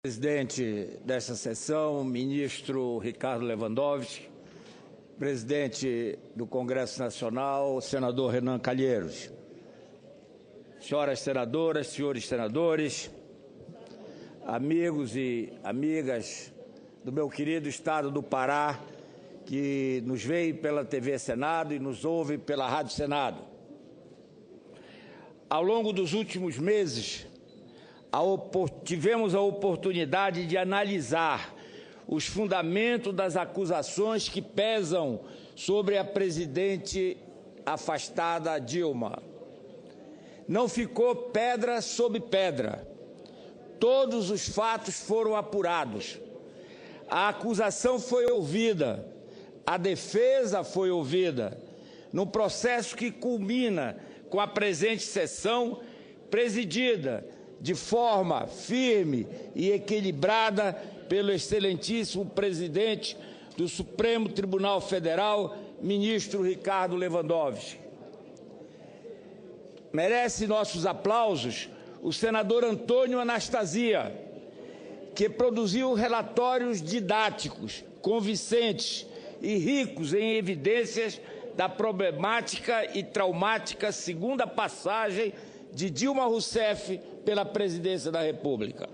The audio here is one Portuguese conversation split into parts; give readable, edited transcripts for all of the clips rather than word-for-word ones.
Presidente desta sessão, ministro Ricardo Lewandowski, presidente do Congresso Nacional, senador Renan Calheiros, senhoras senadoras, senhores senadores, amigos e amigas do meu querido estado do Pará, que nos veem pela TV Senado e nos ouve pela Rádio Senado. Ao longo dos últimos meses, tivemos a oportunidade de analisar os fundamentos das acusações que pesam sobre a presidente afastada Dilma. Não ficou pedra sobre pedra. Todos os fatos foram apurados. A acusação foi ouvida, a defesa foi ouvida, no processo que culmina com a presente sessão, presidida de forma firme e equilibrada pelo excelentíssimo presidente do Supremo Tribunal Federal, ministro Ricardo Lewandowski. Merece nossos aplausos o senador Antônio Anastasia, que produziu relatórios didáticos, convincentes e ricos em evidências da problemática e traumática segunda passagem de Dilma Rousseff pela presidência da República.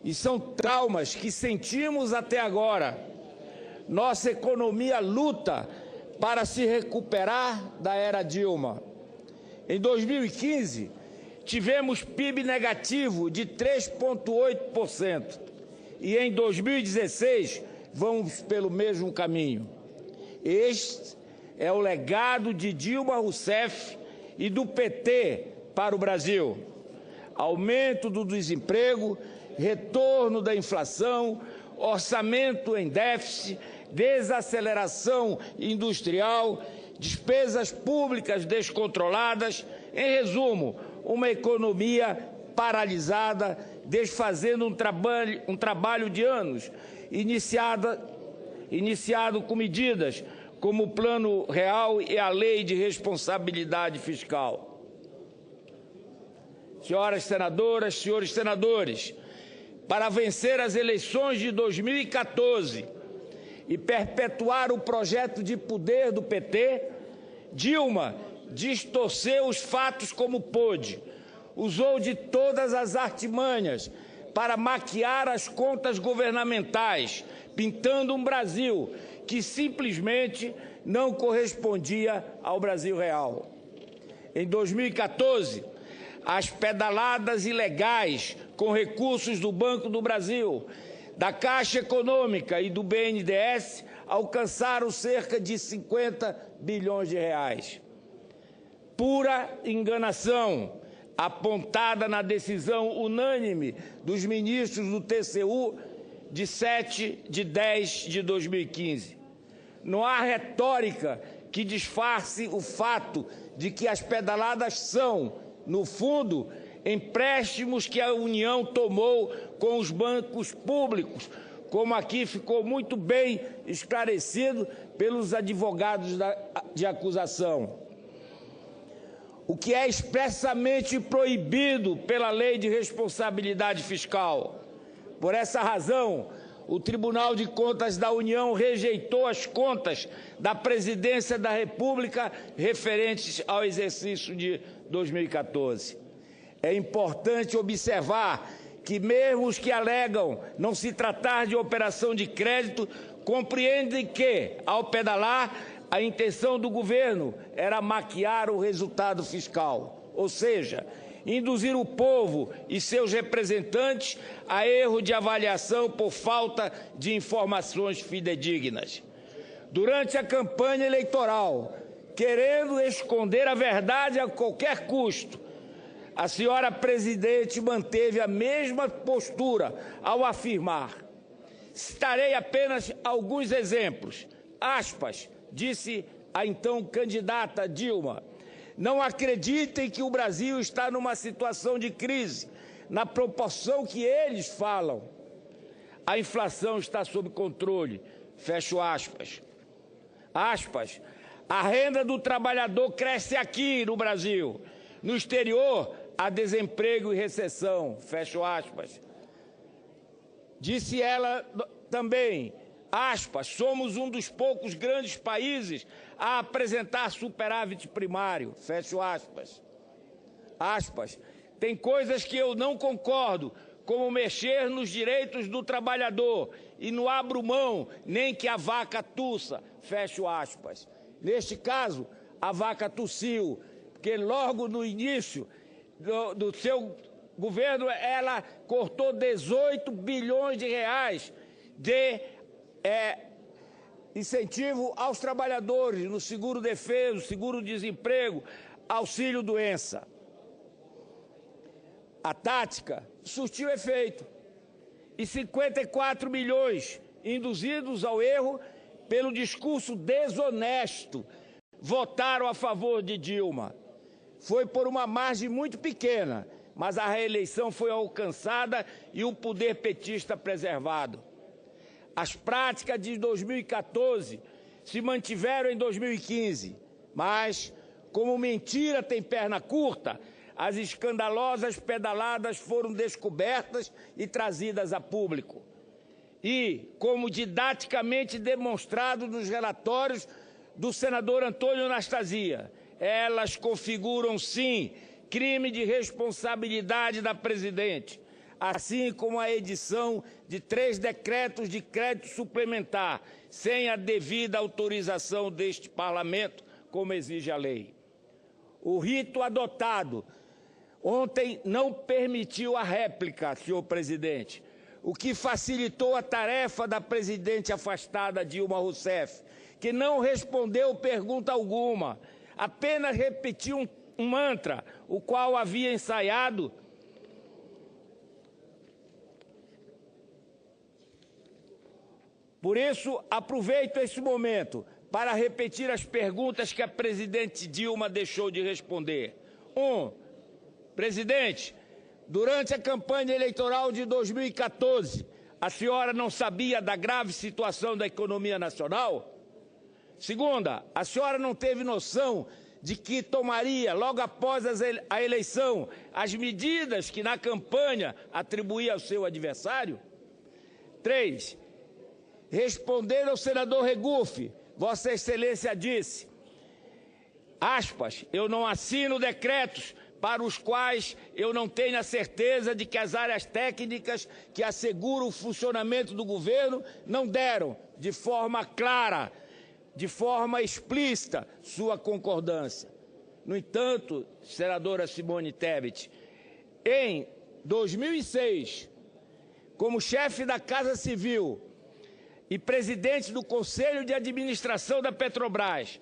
E são traumas que sentimos até agora. Nossa economia luta para se recuperar da era Dilma. Em 2015, tivemos PIB negativo de 3,8%. E em 2016, vamos pelo mesmo caminho. Este é o legado de Dilma Rousseff e do PT para o Brasil. Aumento do desemprego, retorno da inflação, orçamento em déficit, desaceleração industrial, despesas públicas descontroladas, em resumo, uma economia paralisada, desfazendo um trabalho de anos, iniciado com medidas como o Plano Real e a Lei de Responsabilidade Fiscal. Senhoras senadoras, senhores senadores, para vencer as eleições de 2014 e perpetuar o projeto de poder do PT, Dilma distorceu os fatos como pôde, usou de todas as artimanhas para maquiar as contas governamentais, pintando um Brasil que simplesmente não correspondia ao Brasil real. Em 2014, as pedaladas ilegais com recursos do Banco do Brasil, da Caixa Econômica e do BNDES alcançaram cerca de 50 bilhões de reais. Pura enganação, apontada na decisão unânime dos ministros do TCU de 7 de 10 de 2015. Não há retórica que disfarce o fato de que as pedaladas são, no fundo, empréstimos que a União tomou com os bancos públicos, como aqui ficou muito bem esclarecido pelos advogados de acusação. O que é expressamente proibido pela Lei de Responsabilidade Fiscal. Por essa razão, o Tribunal de Contas da União rejeitou as contas da Presidência da República referentes ao exercício de 2014. É importante observar que mesmo os que alegam não se tratar de operação de crédito, compreendem que, ao pedalar, a intenção do governo era maquiar o resultado fiscal, ou seja, induzir o povo e seus representantes a erro de avaliação por falta de informações fidedignas. Durante a campanha eleitoral, querendo esconder a verdade a qualquer custo, a senhora presidente manteve a mesma postura ao afirmar: citarei apenas alguns exemplos. Aspas, disse a então candidata Dilma: não acreditem que o Brasil está numa situação de crise, na proporção que eles falam. A inflação está sob controle. Fecho aspas. Aspas, a renda do trabalhador cresce aqui no Brasil. No exterior, há desemprego e recessão. Fecho aspas. Disse ela também, aspas, somos um dos poucos grandes países a apresentar superávit primário, fecho aspas. Aspas, tem coisas que eu não concordo, como mexer nos direitos do trabalhador, e não abro mão nem que a vaca tussa, fecho aspas. Neste caso, a vaca tossiu, porque logo no início do seu governo, ela cortou 18 bilhões de reais de incentivo aos trabalhadores, no seguro-defeso, seguro-desemprego, auxílio-doença. A tática surtiu efeito. E 54 milhões induzidos ao erro pelo discurso desonesto votaram a favor de Dilma. Foi por uma margem muito pequena, mas a reeleição foi alcançada e o poder petista preservado. As práticas de 2014 se mantiveram em 2015, mas, como mentira tem perna curta, as escandalosas pedaladas foram descobertas e trazidas a público. E, como didaticamente demonstrado nos relatórios do senador Antônio Anastasia, elas configuram, sim, crime de responsabilidade da presidente, assim como a edição de 3 decretos de crédito suplementar, sem a devida autorização deste parlamento, como exige a lei. O rito adotado ontem não permitiu a réplica, senhor presidente, o que facilitou a tarefa da presidente afastada Dilma Rousseff, que não respondeu pergunta alguma, apenas repetiu um mantra, o qual havia ensaiado Por isso, aproveito esse momento para repetir as perguntas que a presidente Dilma deixou de responder. 1. Presidente, durante a campanha eleitoral de 2014, a senhora não sabia da grave situação da economia nacional? Segunda, a senhora não teve noção de que tomaria, logo após a eleição, as medidas que na campanha atribuía ao seu adversário? 3. Respondendo ao senador Regufe, Vossa Excelência disse, aspas, eu não assino decretos para os quais eu não tenho a certeza de que as áreas técnicas que asseguram o funcionamento do governo não deram, de forma clara, de forma explícita, sua concordância. No entanto, senadora Simone Tebet, em 2006, como chefe da Casa Civil e presidente do Conselho de Administração da Petrobras,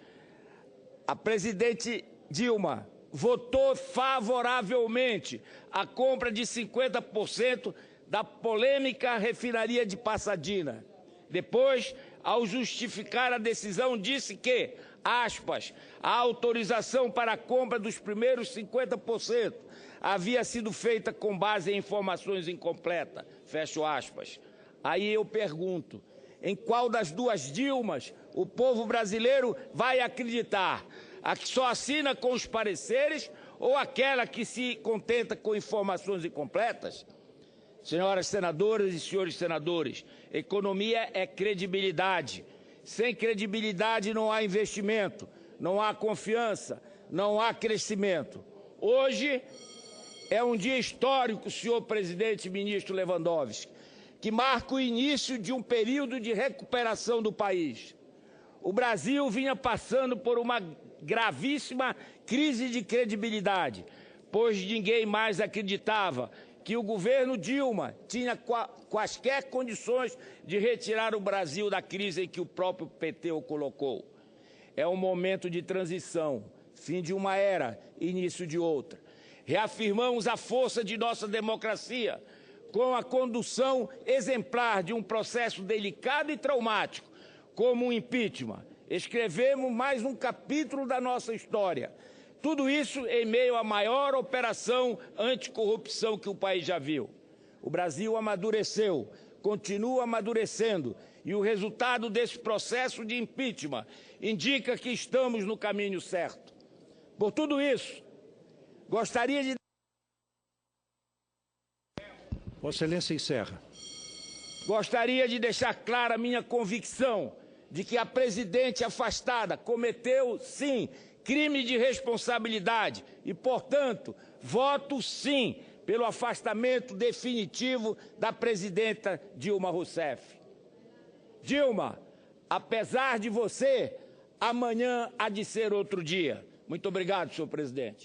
a presidente Dilma votou favoravelmente a compra de 50% da polêmica refinaria de Pasadena. Depois, ao justificar a decisão, disse que, aspas, a autorização para a compra dos primeiros 50% havia sido feita com base em informações incompletas, fecho aspas. Aí eu pergunto, em qual das duas Dilmas o povo brasileiro vai acreditar? A que só assina com os pareceres ou aquela que se contenta com informações incompletas? Senhoras senadoras e senhores senadores, economia é credibilidade. Sem credibilidade não há investimento, não há confiança, não há crescimento. Hoje é um dia histórico, senhor presidente e ministro Lewandowski, que marca o início de um período de recuperação do país. O Brasil vinha passando por uma gravíssima crise de credibilidade, pois ninguém mais acreditava que o governo Dilma tinha quaisquer condições de retirar o Brasil da crise em que o próprio PT o colocou. É um momento de transição, fim de uma era, início de outra. Reafirmamos a força de nossa democracia com a condução exemplar de um processo delicado e traumático, como o impeachment. Escrevemos mais um capítulo da nossa história. Tudo isso em meio à maior operação anticorrupção que o país já viu. O Brasil amadureceu, continua amadurecendo, e o resultado desse processo de impeachment indica que estamos no caminho certo. Por tudo isso, gostaria de... Vossa Excelência encerra. Gostaria de deixar clara a minha convicção de que a presidente afastada cometeu, sim, crime de responsabilidade e, portanto, voto sim pelo afastamento definitivo da presidenta Dilma Rousseff. Dilma, apesar de você, amanhã há de ser outro dia. Muito obrigado, senhor presidente.